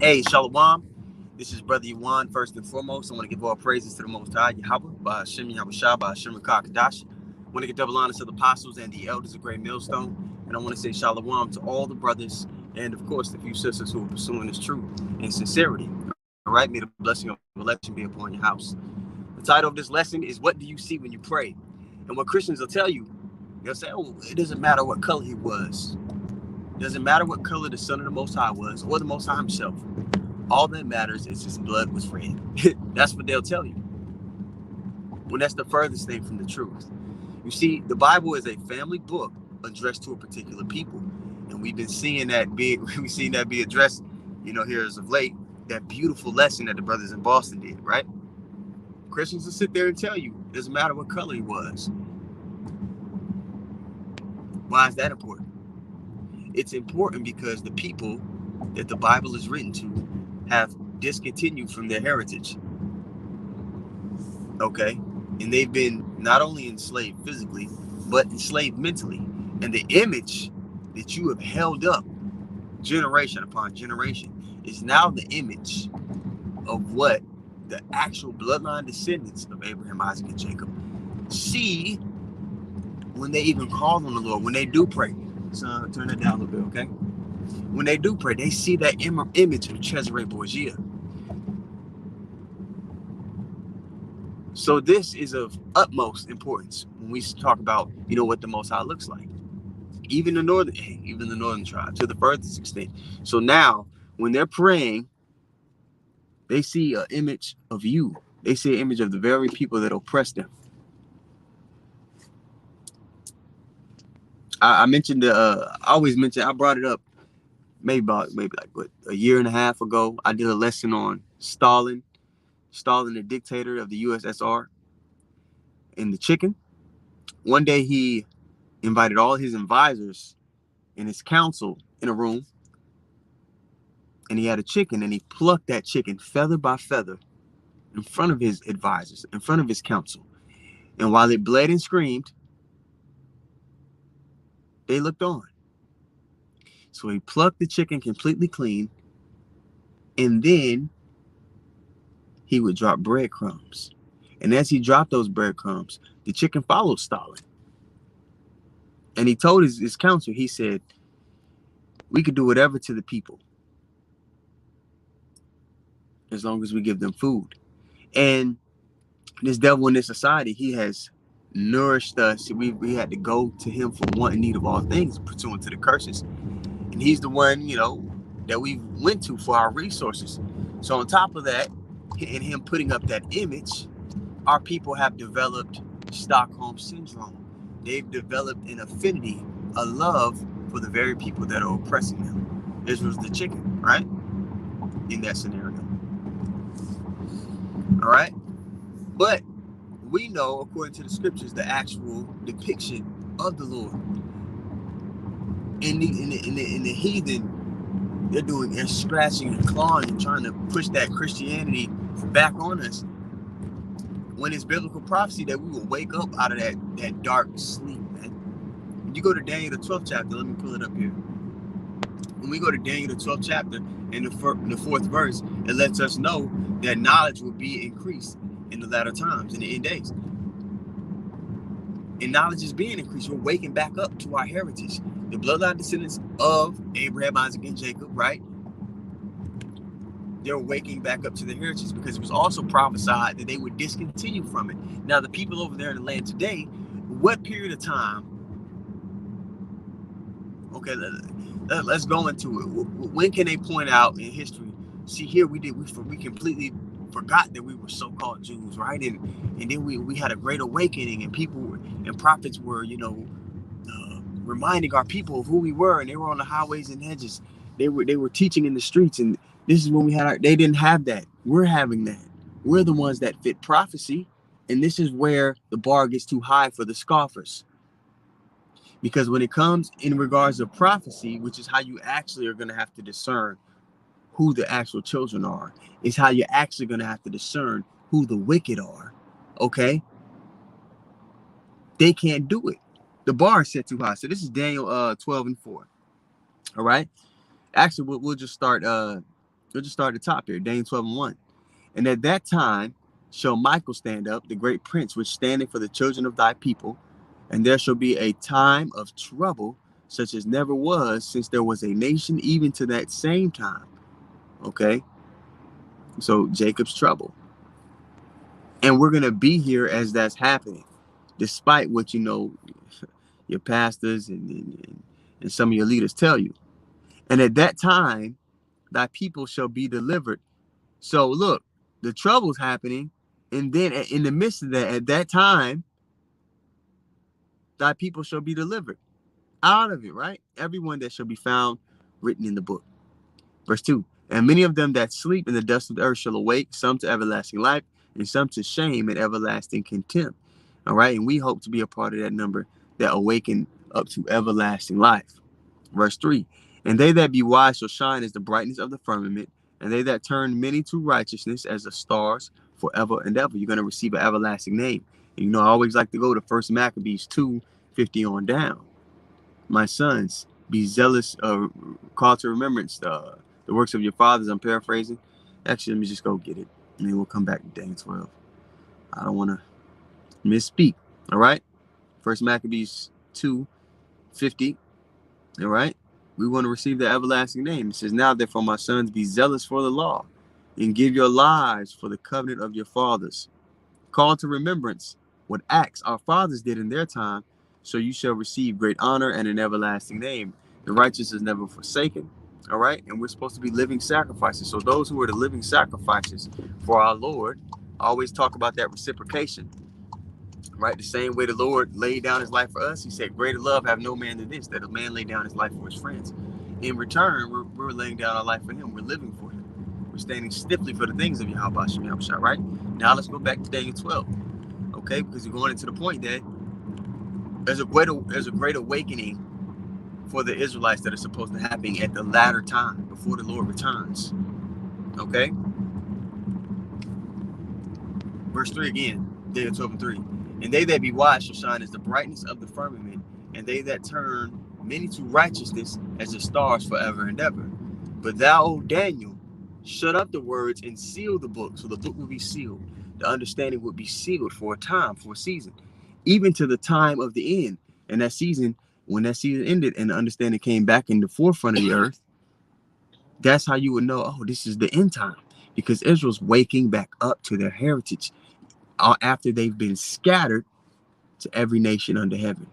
Hey, Shalom. This is Brother Yuan. First and foremost, I want to give all praises to the Most High, Yahweh, by Hashem Yahweh Shah, by Hashem Kakadash. I want to give double honors to the apostles and the elders of Great Millstone. And I want to say Shalom to all the brothers and, of course, the few sisters who are pursuing this truth in sincerity. All right, may the blessing of election be upon your house. The title of this lesson is What Do You See When You Pray? And what Christians will tell you, they'll say, oh, it doesn't matter what color he was. It doesn't matter what color the Son of the Most High was or the Most High himself. All that matters is his blood was red. That's what they'll tell you. When that's the furthest thing from the truth. You see, the Bible is a family book addressed to a particular people. And we've been seeing that be addressed, here as of late, that beautiful lesson that the brothers in Boston did, right? Christians will sit there and tell you, it doesn't matter what color he was. Why is that important? It's important because the people that the Bible is written to have discontinued from their heritage. Okay? And they've been not only enslaved physically, but enslaved mentally. And the image that you have held up generation upon generation is now the image of what the actual bloodline descendants of Abraham, Isaac, and Jacob see when they even call on the Lord, when they do pray. So turn that down a little bit, okay? When they do pray, they see that image of Cesare Borgia. So this is of utmost importance when we talk about, what the Most High looks like. Even the northern tribe, to the furthest extent. So now, when they're praying, they see an image of you. They see an image of the very people that oppress them. I brought it up maybe a year and a half ago. I did a lesson on Stalin, the dictator of the USSR, and the chicken. One day he invited all his advisors and his council in a room, and he had a chicken, and he plucked that chicken feather by feather in front of his advisors, in front of his council. And while it bled and screamed, they looked on. So he plucked the chicken completely clean, and then he would drop breadcrumbs. And as he dropped those breadcrumbs, the chicken followed Stalin. And he told his council, he said, we could do whatever to the people as long as we give them food. And this devil in this society, he has nourished us. We had to go to him for want and need of all things, pursuant to the curses. And he's the one, that we went to for our resources. So on top of that, and him putting up that image, our people have developed Stockholm Syndrome. They've developed an affinity, a love for the very people that are oppressing them. Israel's the chicken, right? In that scenario. All right? But we know, according to the scriptures, the actual depiction of the Lord. In the heathen, they're scratching and clawing and trying to push that Christianity back on us. When it's biblical prophecy that we will wake up out of that dark sleep, man. When you go to Daniel the 12th chapter, let me pull it up here. When we go to Daniel the 12th chapter, in the 4th verse, it lets us know that knowledge will be increased in the latter times, in the end days. And knowledge is being increased. We're waking back up to our heritage. The bloodline descendants of Abraham, Isaac, and Jacob, right? They're waking back up to their heritage because it was also prophesied that they would discontinue from it. Now, the people over there in the land today, what period of time? Okay, let's go into it. When can they point out in history? See, here we completely forgot that we were so-called Jews, right? And then we had a great awakening, and people and prophets were, reminding our people of who we were, and they were on the highways and hedges. They were teaching in the streets, and this is when they didn't have that. We're having that. We're the ones that fit prophecy, and this is where the bar gets too high for the scoffers. Because when it comes in regards to prophecy, which is how you actually are going to have to discern who the actual children are, is how you're actually going to have to discern who the wicked are. Okay? They can't do it. The bar is set too high. So this is Daniel 12:4. All right? Actually, we'll just start We'll just start at the top here. Daniel 12:1. And at that time shall Michael stand up, the great prince, which standeth for the children of thy people. And there shall be a time of trouble, such as never was since there was a nation, even to that same time. Okay? So Jacob's trouble. And we're going to be here as that's happening, despite what, your pastors and some of your leaders tell you. And at that time, thy people shall be delivered. So look, the trouble's happening. And then in the midst of that, at that time, thy people shall be delivered out of it, right? Everyone that shall be found written in the book. Verse 2. And many of them that sleep in the dust of the earth shall awake, some to everlasting life, and some to shame and everlasting contempt. All right. And we hope to be a part of that number that awaken up to everlasting life. Verse 3. And they that be wise shall shine as the brightness of the firmament, and they that turn many to righteousness as the stars forever and ever. You're going to receive an everlasting name. And, I always like to go to 1 Maccabees 2:50 on down. My sons, be zealous, call to remembrance the works of your fathers. I'm paraphrasing. Actually, let me just go get it, and then we'll come back to Daniel 12. I don't want to misspeak. All right. 1 Maccabees 2:50. All right. We want to receive the everlasting name. It says, now therefore, my sons, be zealous for the law, and give your lives for the covenant of your fathers. Call to remembrance what acts our fathers did in their time, so you shall receive great honor and an everlasting name. The righteous is never forsaken. All right. And we're supposed to be living sacrifices. So those who are the living sacrifices for our Lord always talk about that reciprocation. Right? The same way the Lord laid down his life for us. He said, greater love have no man than this, that a man lay down his life for his friends. In return, we're laying down our life for him. We're living for him. We're standing stiffly for the things of Yahweh Shem Yahushua, right? Now let's go back to Daniel 12. Okay? Because we're going into the point that there's a great awakening for the Israelites that are supposed to happen at the latter time, before the Lord returns. Okay? Verse 3 again, Daniel 12:3. And they that be wise shall shine as the brightness of the firmament, and they that turn many to righteousness as the stars forever and ever. But thou, O Daniel, shut up the words and seal the book. So the book will be sealed. The understanding would be sealed for a time, for a season, even to the time of the end. And that season, when that season ended and the understanding came back in the forefront of the earth, that's how you would know, oh, this is the end time. Because Israel's waking back up to their heritage after they've been scattered to every nation under heaven,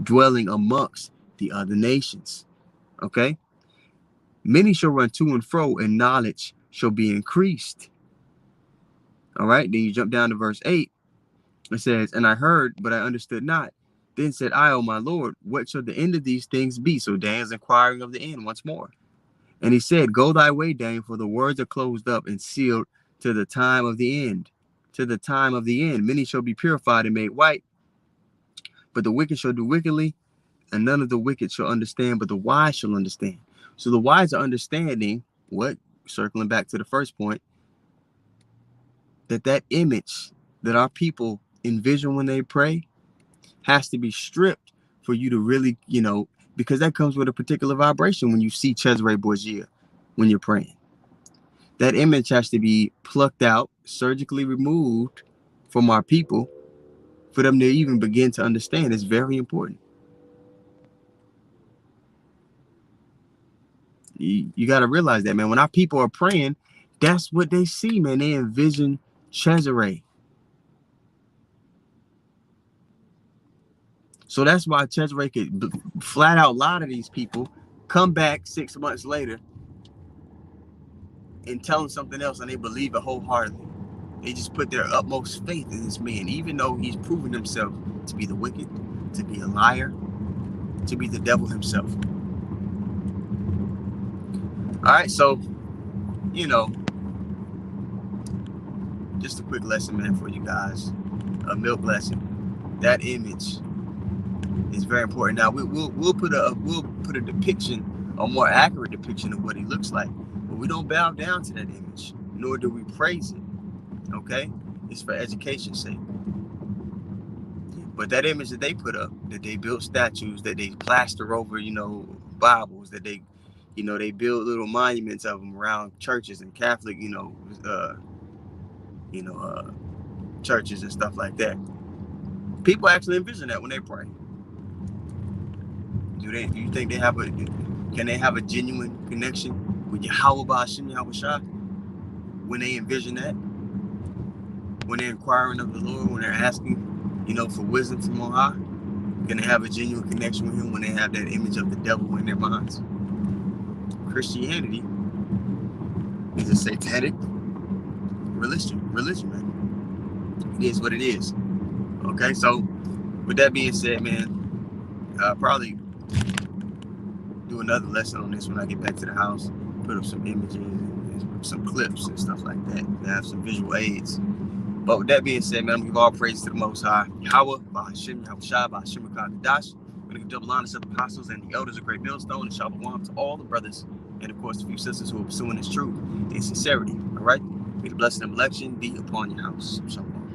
dwelling amongst the other nations. Okay? Many shall run to and fro, and knowledge shall be increased. All right? Then you jump down to verse 8. It says, and I heard, but I understood not. Then said I, O my Lord, what shall the end of these things be? So Daniel's inquiring of the end once more. And he said, go thy way, Daniel, for the words are closed up and sealed to the time of the end. To the time of the end. Many shall be purified and made white, but the wicked shall do wickedly, and none of the wicked shall understand, but the wise shall understand. So the wise are understanding what, circling back to the first point, that image that our people envision when they pray has to be stripped for you to really, because that comes with a particular vibration when you see Cesare Borgia when you're praying. That image has to be plucked out, surgically removed from our people for them to even begin to understand. It's very important. You got to realize that, man. When our people are praying, that's what they see, man. They envision Cesare. So that's why Cesare could flat out lie to these people, come back 6 months later and tell them something else, and they believe it wholeheartedly. They just put their utmost faith in this man, even though he's proven himself to be the wicked, to be a liar, to be the devil himself. All right, so, just a quick lesson, man, for you guys. A milk lesson. That image is very important. Now we'll put a depiction, a more accurate depiction of what he looks like, but we don't bow down to that image, nor do we praise it. Okay, it's for education's sake. But that image that they put up, that they built statues, that they plaster over, Bibles, that they, You know, they build little monuments of them around churches and Catholic, churches and stuff like that. People actually envision that when they pray. Do you think can they have a genuine connection with Yahweh Ba'Shem Yahushua when they envision that? When they're inquiring of the Lord, when they're asking, for wisdom from on high? Can they have a genuine connection with him when they have that image of the devil in their minds? Christianity is a satanic religion, man. It is what it is. Okay, so with that being said, man, I'll probably do another lesson on this when I get back to the house. Put up some images and some clips and stuff like that. And have some visual aids. But with that being said, man, I'm going to give all praise to the Most High, Yahweh, Ba'Shem Yahushua, Ba'Shem Kadash. I'm going to give double honor to the apostles and the elders of Great Millstone, and shalom to all the brothers, and of course the few sisters who are pursuing this truth in sincerity. All right? May the blessing of election be upon your house. Shalom.